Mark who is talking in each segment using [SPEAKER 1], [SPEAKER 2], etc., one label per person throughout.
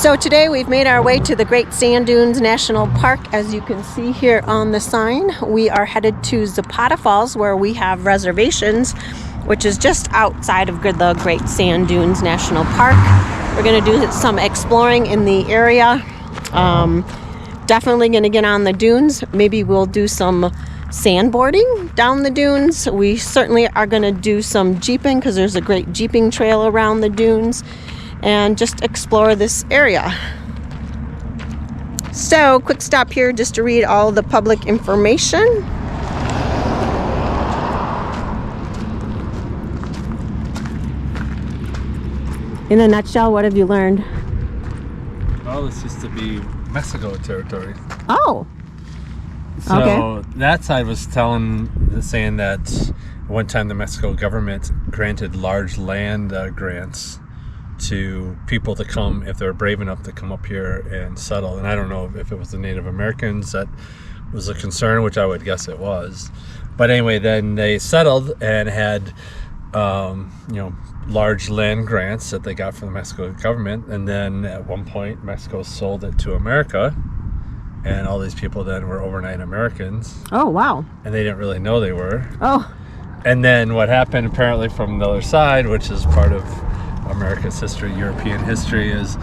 [SPEAKER 1] So today we've made our way to the Great Sand Dunes National Park. As you can see here on the sign, we are headed to ZAPATA Falls, where we have reservations, which is just outside of the Great Sand Dunes National Park. We're going to do some exploring in the area. Definitely going to get on the dunes. Maybe we'll do some sandboarding down the dunes. We certainly are going to do some jeeping because there's a great jeeping trail around the dunes, and just explore this area. So, quick stop here just to read all the public information. In a nutshell, what have you learned?
[SPEAKER 2] Well, this used to be Mexico territory.
[SPEAKER 1] Oh,
[SPEAKER 2] so
[SPEAKER 1] okay.
[SPEAKER 2] That side was saying that one time the Mexico government granted large land grants to people to come if they're brave enough to come up here and settle. And I don't know if it was the Native Americans that was a concern, which I would guess it was. But anyway, then they settled and had large land grants that they got from the Mexico government. And then at one point, Mexico sold it to America. And all these people then were overnight Americans.
[SPEAKER 1] Oh, wow.
[SPEAKER 2] And they didn't really know they were.
[SPEAKER 1] Oh.
[SPEAKER 2] And then what happened apparently from the other side, which is part of America's history, European history, is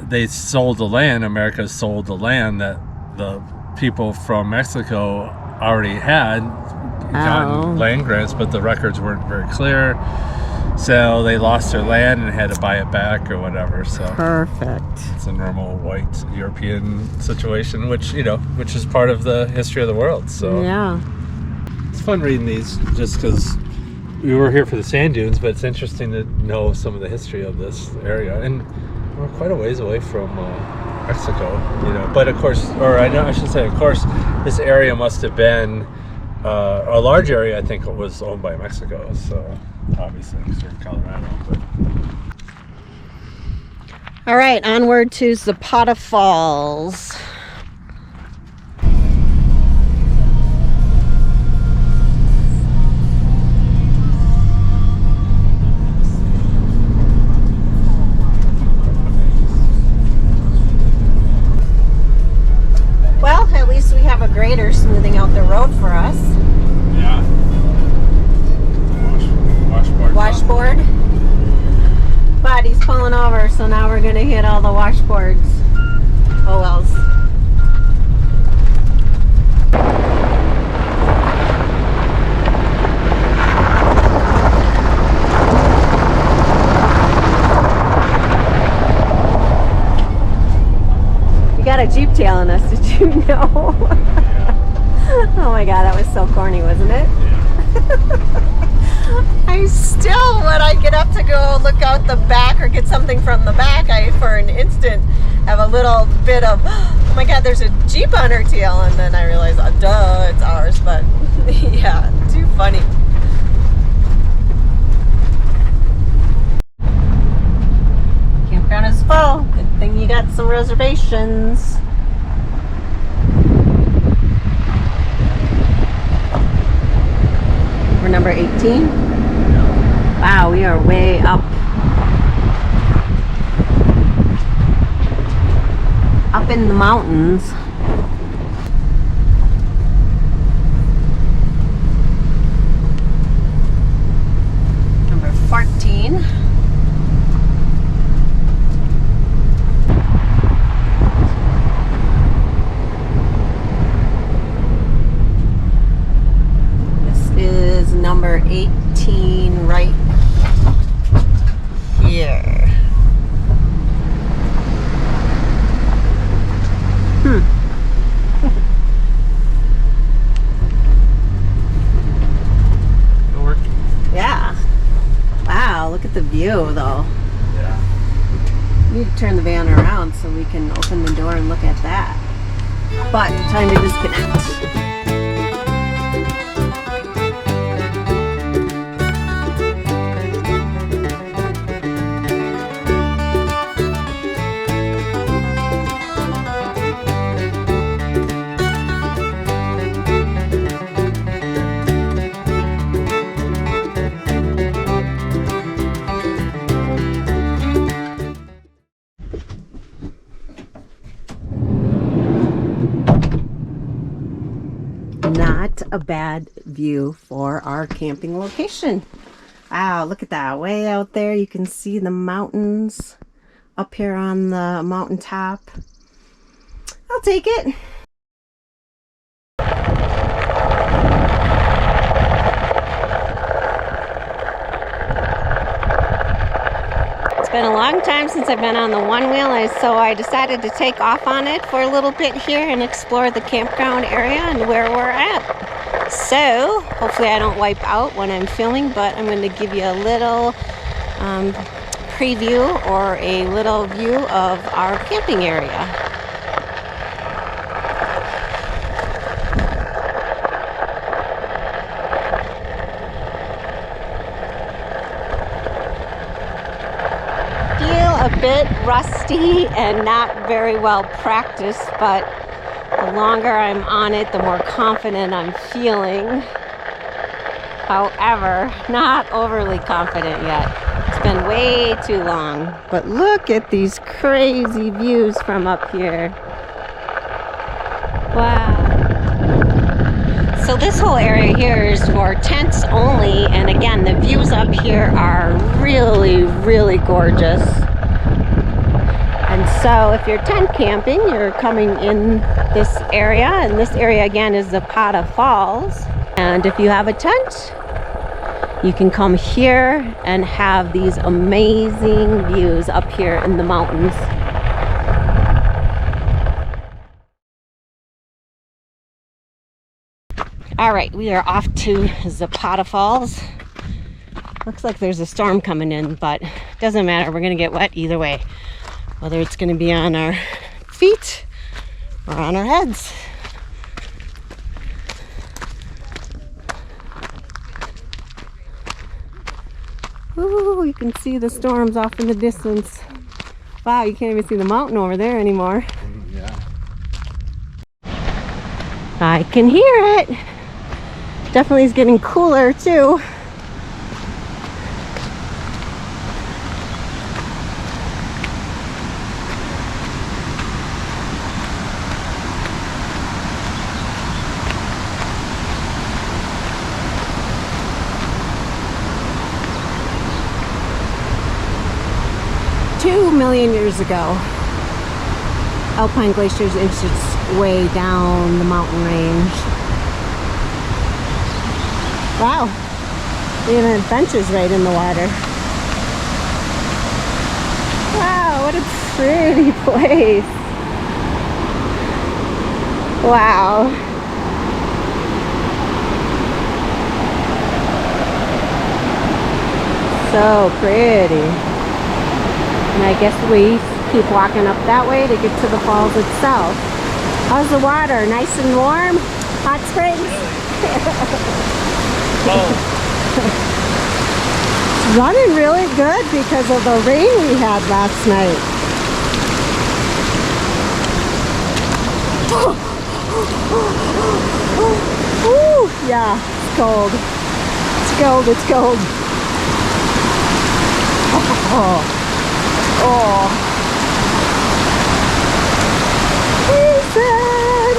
[SPEAKER 2] they sold the land. America sold the land that the people from Mexico already had gotten land grants, but the records weren't very clear. So they lost their land and had to buy it back or whatever. So
[SPEAKER 1] perfect.
[SPEAKER 2] It's a normal white European situation, which is part of the history of the world. So
[SPEAKER 1] yeah,
[SPEAKER 2] it's fun reading these just because we were here for the sand dunes, but it's interesting to know some of the history of this area. And we're quite a ways away from Mexico, But of course, I should say, of course, this area must have been a large area. I think it was owned by Mexico. So obviously, it's in Colorado. But
[SPEAKER 1] all right, onward to ZAPATA Falls. Well, at least we have a grader smoothing out the road for us.
[SPEAKER 2] Yeah.
[SPEAKER 1] Washboard. But he's pulling over, so now we're going to hit all the washboards. Oh wells. We got a Jeep tailing us, did you know? Yeah. Oh my god, that was so corny, wasn't it? Yeah. I still, when I get up to go look out the back or get something from the back, I, for an instant, have a little bit of, oh my god, there's a Jeep on her tail, and then I realize, oh, duh, it's ours, but yeah, too funny. Campground is full. Good thing you got some reservations. We're number 18. Wow, we are way up. Up in the mountains. Number 14. This is number 18 right here.
[SPEAKER 2] It'll work.
[SPEAKER 1] Yeah. Wow, look at the view though.
[SPEAKER 2] Yeah.
[SPEAKER 1] We need to turn the van around so we can open the door and look at that. But time to disconnect. a bad view for our camping location. Wow, look at that. Way out there, you can see the mountains up here on the mountaintop. I'll take it. It's been a long time since I've been on the one wheel, so I decided to take off on it for a little bit here and explore the campground area and where we're at. So hopefully I don't wipe out when I'm filming, but I'm going to give you a little preview or a little view of our camping area. A bit rusty and not very well practiced, but the longer I'm on it, the more confident I'm feeling. However, not overly confident yet. It's been way too long. But look at these crazy views from up here. Wow. So this whole area here is for tents only, and again, the views up here are really, really gorgeous. And so if you're tent camping, you're coming in this area, and this area again is ZAPATA Falls. And if you have a tent, you can come here and have these amazing views up here in the mountains. All right, we are off to ZAPATA Falls. Looks like there's a storm coming in, but it doesn't matter. We're gonna get wet either way, whether it's going to be on our feet or on our heads. Ooh, you can see the storms off in the distance. Wow, you can't even see the mountain over there anymore.
[SPEAKER 2] Yeah.
[SPEAKER 1] I can hear it. Definitely is getting cooler too. $2 million years ago, alpine glaciers inched its way down the mountain range. Wow, they even had benches right in the water. Wow, what a pretty place. Wow. So pretty. And I guess we keep walking up that way to get to the falls itself. How's the water? Nice and warm? Hot springs? It's running really good because of the rain we had last night. Ooh, yeah, it's cold. It's cold, it's cold. Oh. Ethan!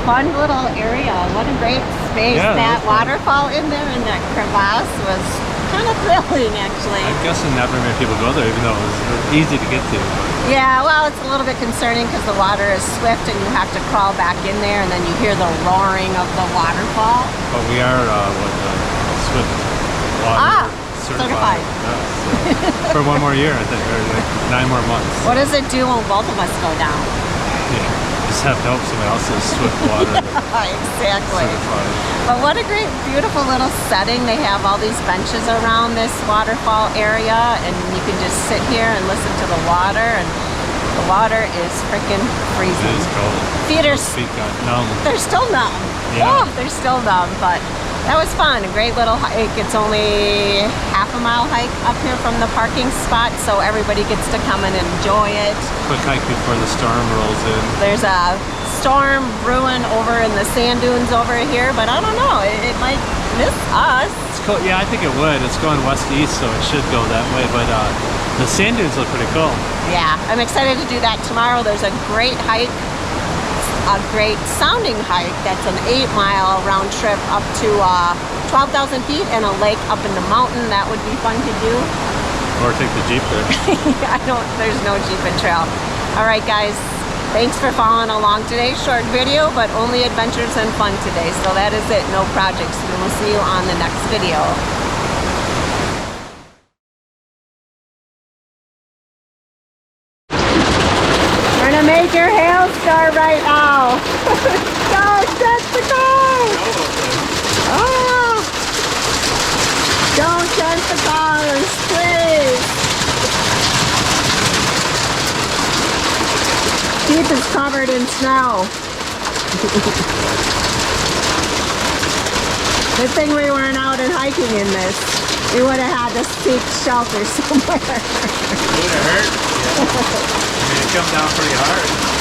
[SPEAKER 1] fun little area. What a great space.
[SPEAKER 2] Yeah,
[SPEAKER 1] That
[SPEAKER 2] that's fun.
[SPEAKER 1] waterfall in there in that crevasse was kind of thrilling, actually.
[SPEAKER 2] I'm guessing not very many people go there, even though it was easy to get to. But
[SPEAKER 1] Yeah, well, it's a little bit concerning because the water is swift and you have to crawl back in there and then you hear the roaring of the waterfall.
[SPEAKER 2] we are Swift water
[SPEAKER 1] certified.
[SPEAKER 2] Yeah, so for 1 more year, I think, or like 9 more months.
[SPEAKER 1] What does it do when both of us go down?
[SPEAKER 2] Yeah, just have to hope somebody else is Swift water
[SPEAKER 1] Exactly.
[SPEAKER 2] certified.
[SPEAKER 1] But what a great, beautiful little setting. They have all these benches around this waterfall area, and you can just sit here and listen to the water, and the water is freaking freezing.
[SPEAKER 2] It is cold.
[SPEAKER 1] Feet are,
[SPEAKER 2] Feet got numb.
[SPEAKER 1] they're still numb.
[SPEAKER 2] Yeah.
[SPEAKER 1] Oh, they're still numb, but that was fun. A great little hike. It's only half a mile hike up here from the parking spot, so everybody gets to come and enjoy it.
[SPEAKER 2] Quick hike before the storm rolls in.
[SPEAKER 1] There's a storm brewing over in the sand dunes over here, but I don't know. It might miss us.
[SPEAKER 2] It's cool. Yeah, I think it would. It's going west to east, so it should go that way. But the sand dunes look pretty cool.
[SPEAKER 1] Yeah, I'm excited to do that tomorrow. There's a great hike, a great sounding hike. That's an 8-mile round trip up to 12,000 feet and a lake up in the mountain. That would be fun to do.
[SPEAKER 2] Or take the Jeep there.
[SPEAKER 1] There's no Jeep and trail. All right, guys. Thanks for following along today. Short video, but only adventures and fun today. So that is it. No projects. We will see you on the next video. We're gonna make your hail start right now. Go, set the car! Oh! Don't set the cars, please! Jeep is covered in snow. Good thing we weren't out and hiking in this. We would have had to seek shelter somewhere.
[SPEAKER 2] It would have hurt. Yeah. I mean, it come down pretty hard.